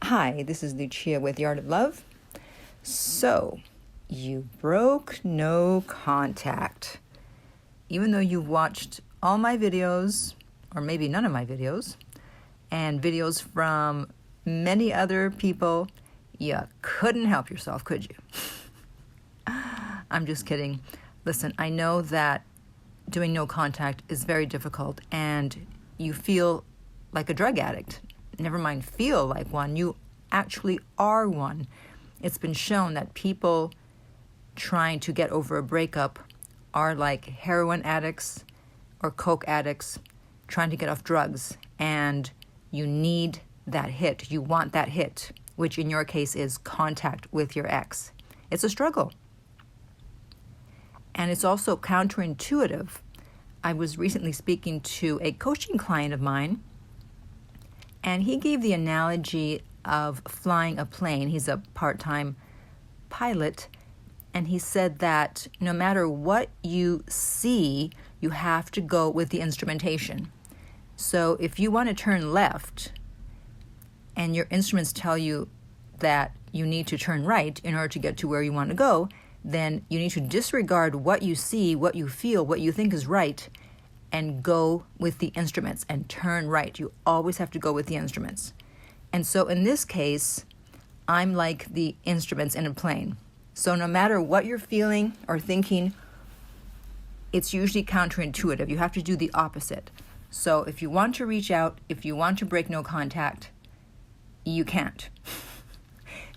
Hi, this is Lucia with The Art of Love. So, you broke no contact. Even though you've watched all my videos, or maybe none of my videos, and videos from many other people, you couldn't help yourself, could you? I'm just kidding. Listen, I know that doing no contact is very difficult, and you feel like a drug addict. Never mind feel like one, you actually are one. It's been shown that people trying to get over a breakup are like heroin addicts or coke addicts trying to get off drugs, and you need that hit. You want that hit, which in your case is contact with your ex. It's a struggle. And it's also counterintuitive. I was recently speaking to a coaching client of mine, and he gave the analogy of flying a plane. He's a part-time pilot, and he said that no matter what you see, you have to go with the instrumentation. So if you want to turn left, and your instruments tell you that you need to turn right in order to get to where you want to go, then you need to disregard what you see, what you feel, what you think is right, and go with the instruments and turn right. You always have to go with the instruments. And so in this case, I'm like the instruments in a plane. So no matter what you're feeling or thinking, it's usually counterintuitive. You have to do the opposite. So if you want to reach out, if you want to break no contact, you can't.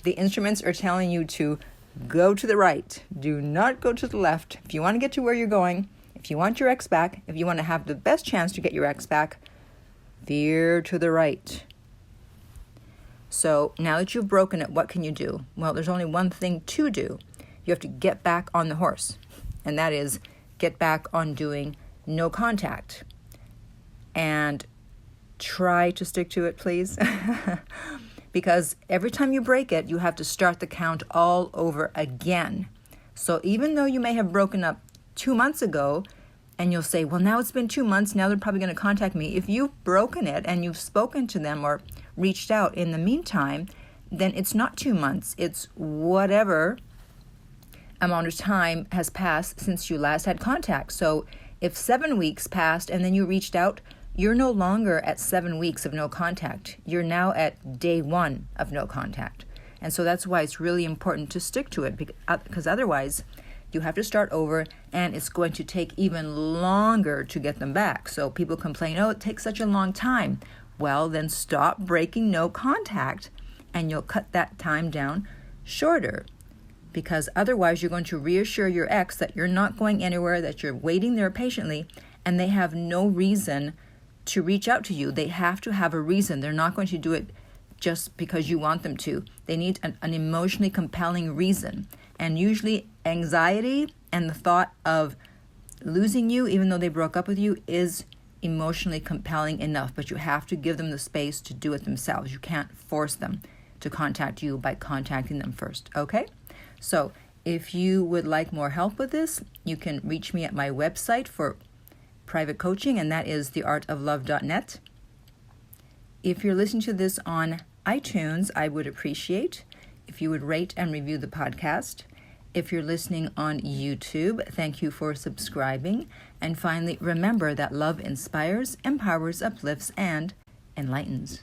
The instruments are telling you to go to the right. Do not go to the left. If you want to get to where you're going, if you want your ex back, if you want to have the best chance to get your ex back, veer to the right. So now that you've broken it, what can you do? Well, there's only one thing to do. You have to get back on the horse, and that is get back on doing no contact. And try to stick to it, please. Because every time you break it, you have to start the count all over again. So even though you may have broken up 2 months ago, and you'll say, well, now it's been 2 months, now they're probably going to contact me. If you've broken it and you've spoken to them or reached out in the meantime, then it's not 2 months. It's whatever amount of time has passed since you last had contact. So if 7 weeks passed and then you reached out, you're no longer at 7 weeks of no contact. You're now at day 1 of no contact. And so that's why it's really important to stick to it, because otherwise you have to start over, and it's going to take even longer to get them back. So people complain, oh, it takes such a long time. Well, then stop breaking no contact, and you'll cut that time down shorter. Because otherwise you're going to reassure your ex that you're not going anywhere, that you're waiting there patiently, and they have no reason to reach out to you. They have to have a reason. They're not going to do it just because you want them to. They need an emotionally compelling reason. And usually anxiety and the thought of losing you, even though they broke up with you, is emotionally compelling enough. But you have to give them the space to do it themselves. You can't force them to contact you by contacting them first, okay? So if you would like more help with this, you can reach me at my website for private coaching, and that is theartoflove.net. If you're listening to this on iTunes, I would appreciate if you would rate and review the podcast. If you're listening on YouTube, thank you for subscribing. And finally, remember that love inspires, empowers, uplifts, and enlightens.